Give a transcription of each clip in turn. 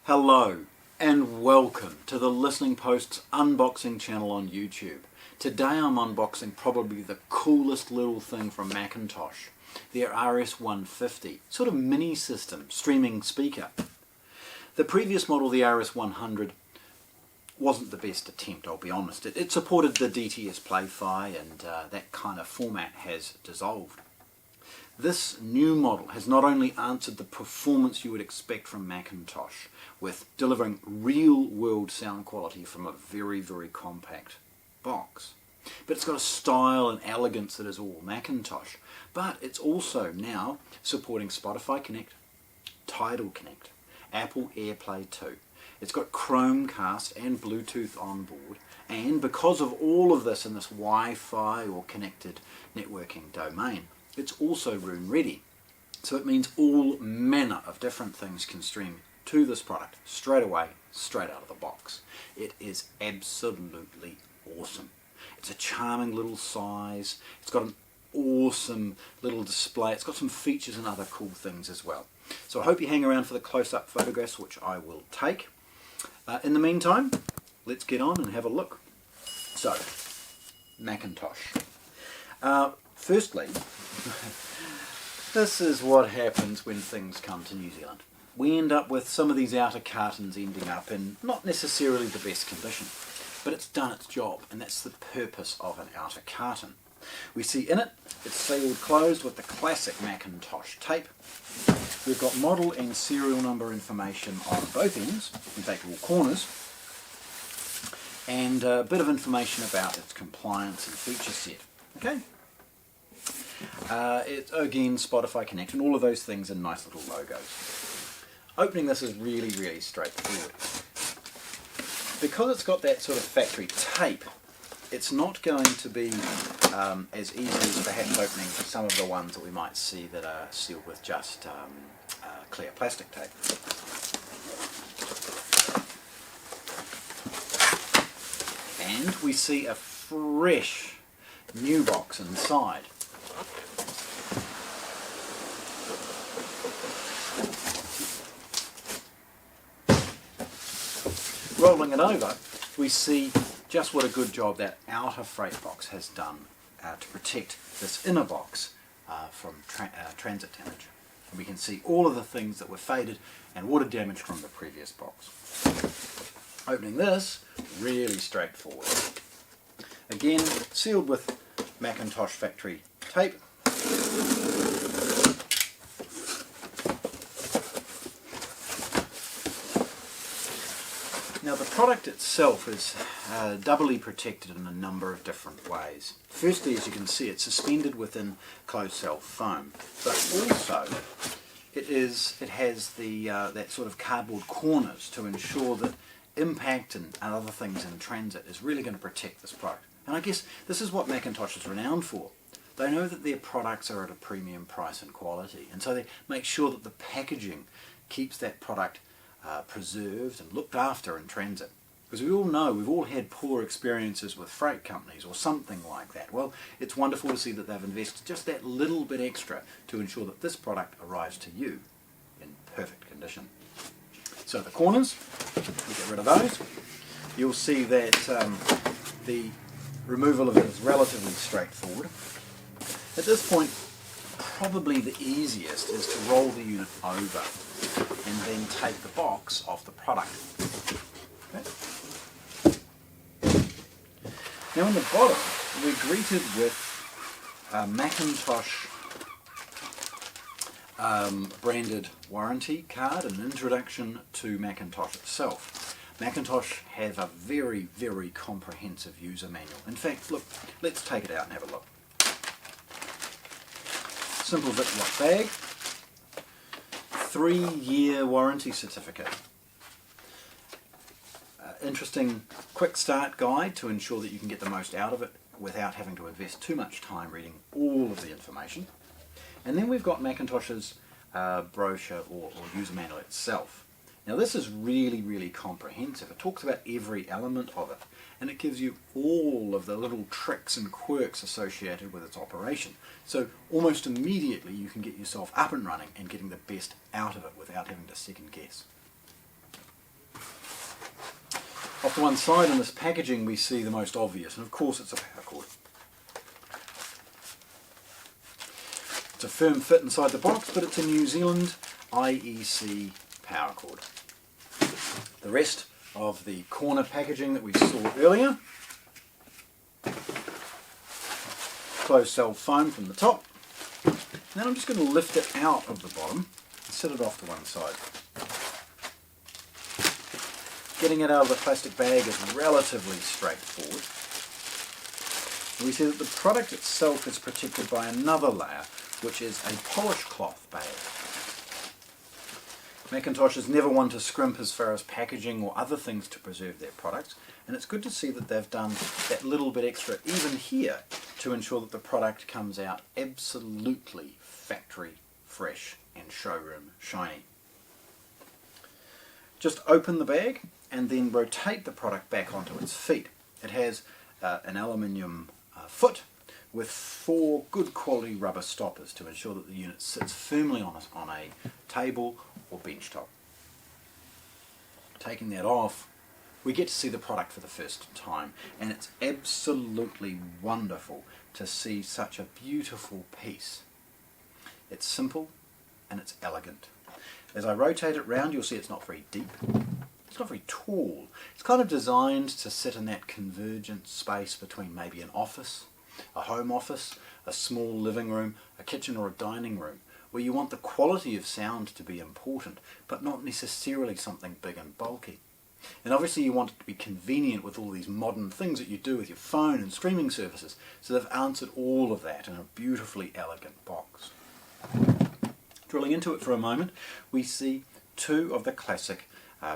Hello and welcome to the Listening Post's unboxing channel on YouTube. Today I'm unboxing probably the coolest little thing from McIntosh, their RS150, sort of mini system, streaming speaker. The previous model, the RS100, wasn't the best attempt, I'll be honest. It supported the DTS Play-Fi and that kind of format has dissolved. This new model has not only answered the performance you would expect from McIntosh, with delivering real-world sound quality from a very, very compact box, but it's got a style and elegance that is all McIntosh. But it's also now supporting Spotify Connect, TIDAL Connect, Apple AirPlay 2. It's got Chromecast and Bluetooth on board, and because of all of this in this Wi-Fi or connected networking domain, it's also Roon Ready. So it means all manner of different things can stream to this product straight away, straight out of the box. It is absolutely awesome. It's a charming little size. It's got an awesome little display. It's got some features and other cool things as well. So I hope you hang around for the close-up photographs, which I will take. In the meantime, let's get on and have a look. So, McIntosh. Firstly, this is what happens when things come to New Zealand. We end up with some of these outer cartons ending up in not necessarily the best condition, but it's done its job, and that's the purpose of an outer carton. We see in it, it's sealed closed with the classic McIntosh tape. We've got model and serial number information on both ends, in fact all corners, and a bit of information about its compliance and feature set. Okay? It's again Spotify Connect and all of those things in nice little logos. Opening this is really, really straightforward. Because it's got that sort of factory tape, it's not going to be as easy as perhaps opening some of the ones that we might see that are sealed with just clear plastic tape. And we see a fresh new box inside. Rolling it over, we see just what a good job that outer freight box has done to protect this inner box from transit damage. And we can see all of the things that were faded and water damaged from the previous box. Opening this, really straightforward. Again, sealed with McIntosh factory tape. Now the product itself is doubly protected in a number of different ways. Firstly, as you can see, it's suspended within closed cell foam, but also it has the that sort of cardboard corners to ensure that impact and other things in transit is really going to protect this product. And I guess this is what McIntosh is renowned for. They know that their products are at a premium price and quality, and so they make sure that the packaging keeps that product preserved and looked after in transit. Because we all know, we've all had poor experiences with freight companies or something like that. Well, it's wonderful to see that they've invested just that little bit extra to ensure that this product arrives to you in perfect condition. So the corners, we get rid of those. You'll see that the removal of it is relatively straightforward. At this point, probably the easiest is to roll the unit over and then take the box off the product. Okay. Now on the bottom, we're greeted with a McIntosh branded warranty card and an introduction to McIntosh itself. McIntosh have a very, very comprehensive user manual. In fact, look, let's take it out and have a look. Simple Ziploc bag, 3-year warranty certificate. Interesting quick start guide to ensure that you can get the most out of it without having to invest too much time reading all of the information. And then we've got McIntosh's brochure or user manual itself. Now this is really, really comprehensive. It talks about every element of it, and it gives you all of the little tricks and quirks associated with its operation. So almost immediately you can get yourself up and running and getting the best out of it without having to second guess. to one side in this packaging we see the most obvious, and of course it's a power cord. It's a firm fit inside the box, but it's a New Zealand IEC power cord. The rest of the corner packaging that we saw earlier, closed cell foam from the top. Then I'm just going to lift it out of the bottom and set it off to one side. Getting it out of the plastic bag is relatively straightforward. We see that the product itself is protected by another layer, which is a polish cloth bag. McIntosh is never one to scrimp as far as packaging or other things to preserve their products, and it's good to see that they've done that little bit extra even here to ensure that the product comes out absolutely factory fresh and showroom shiny. Just open the bag and then rotate the product back onto its feet. It has an aluminium foot with 4 good quality rubber stoppers to ensure that the unit sits firmly on a table or bench top. Taking that off, we get to see the product for the first time, and it's absolutely wonderful to see such a beautiful piece. It's simple and it's elegant. As I rotate it round, you'll see it's not very deep. It's not very tall. It's kind of designed to sit in that convergent space between maybe an office, a home office, a small living room, a kitchen or a dining room, where you want the quality of sound to be important, but not necessarily something big and bulky. And obviously you want it to be convenient with all these modern things that you do with your phone and streaming services, so they've answered all of that in a beautifully elegant box. Drilling into it for a moment, we see 2 of the classic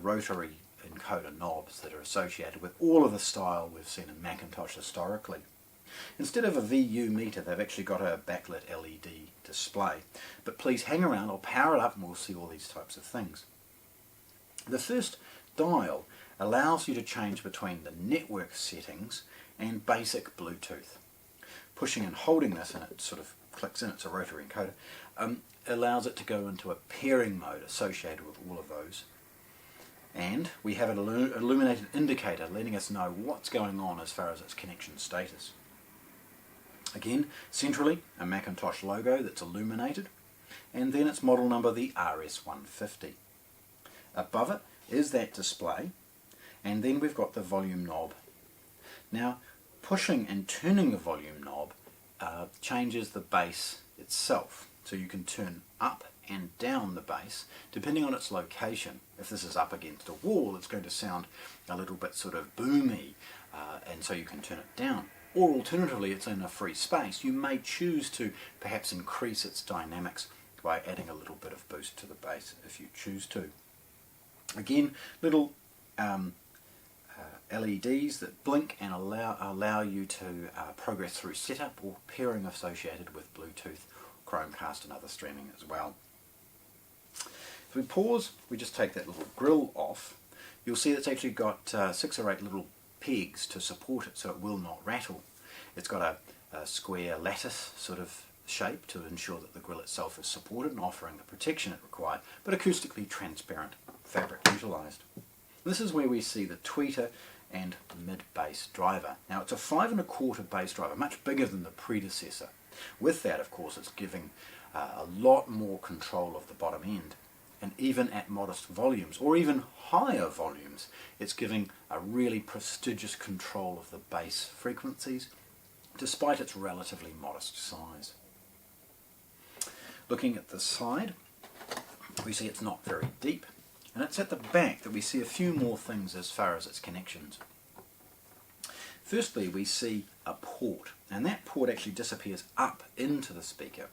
rotary encoder knobs that are associated with all of the style we've seen in McIntosh historically. Instead of a VU meter, they've actually got a backlit LED display. But please hang around, I'll power it up and we'll see all these types of things. The first dial allows you to change between the network settings and basic Bluetooth. Pushing and holding this, and it sort of clicks in, it's a rotary encoder, allows it to go into a pairing mode associated with all of those. And we have an illuminated indicator letting us know what's going on as far as its connection status. Again, centrally, a McIntosh logo that's illuminated, and then its model number, the RS150. Above it is that display, and then we've got the volume knob. Now, pushing and turning the volume knob changes the bass itself, so you can turn up and down the bass depending on its location. If this is up against a wall, it's going to sound a little bit sort of boomy, and so you can turn it down. Or alternatively, it's in a free space. You may choose to perhaps increase its dynamics by adding a little bit of boost to the bass if you choose to. Again, little LEDs that blink and allow you to progress through setup or pairing associated with Bluetooth, Chromecast and other streaming as well. If we pause, we just take that little grill off, you'll see it's actually got 6 or 8 little pegs to support it so it will not rattle. It's got a square lattice sort of shape to ensure that the grill itself is supported and offering the protection it required, but acoustically transparent fabric utilised. This is where we see the tweeter and mid-bass driver. Now it's a 5 1/4 bass driver, much bigger than the predecessor. With that, of course, it's giving a lot more control of the bottom end, and even at modest volumes or even higher volumes, it's giving a really prestigious control of the bass frequencies despite its relatively modest size. Looking at the side, we see it's not very deep, and it's at the back that we see a few more things as far as its connections. Firstly, we see a port, and that port actually disappears up into the speaker.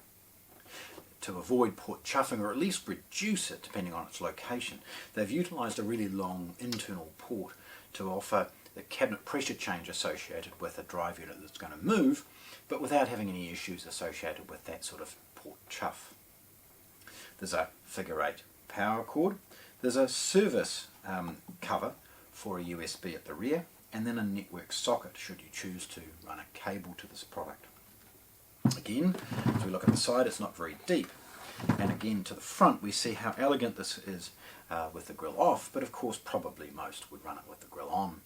To avoid port chuffing, or at least reduce it depending on its location, they've utilised a really long internal port to offer the cabinet pressure change associated with a drive unit that's going to move, but without having any issues associated with that sort of port chuff. There's a figure 8 power cord, there's a service cover for a USB at the rear, and then a network socket should you choose to run a cable to this product. Again, as we look at the side, it's not very deep, and again to the front we see how elegant this is with the grill off, but of course probably most would run it with the grill on.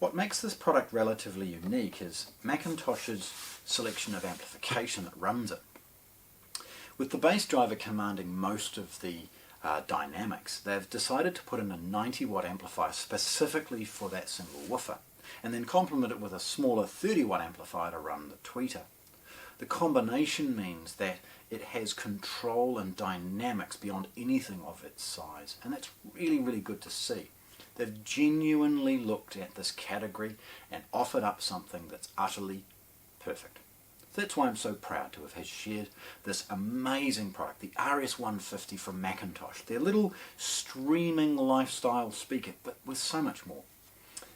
What makes this product relatively unique is McIntosh's selection of amplification that runs it. With the bass driver commanding most of the dynamics, they've decided to put in a 90 watt amplifier specifically for that single woofer, and then complement it with a smaller 30 watt amplifier to run the tweeter. The combination means that it has control and dynamics beyond anything of its size, and that's really good to see. They've genuinely looked at this category and offered up something that's utterly perfect. That's why I'm so proud to have shared this amazing product, the RS150 from McIntosh, their little streaming lifestyle speaker, but with so much more.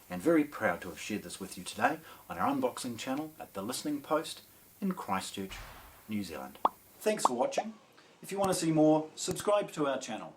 And very proud to have shared this with you today on our unboxing channel at The Listening Post in Christchurch, New Zealand. Thanks for watching. If you want to see more, subscribe to our channel.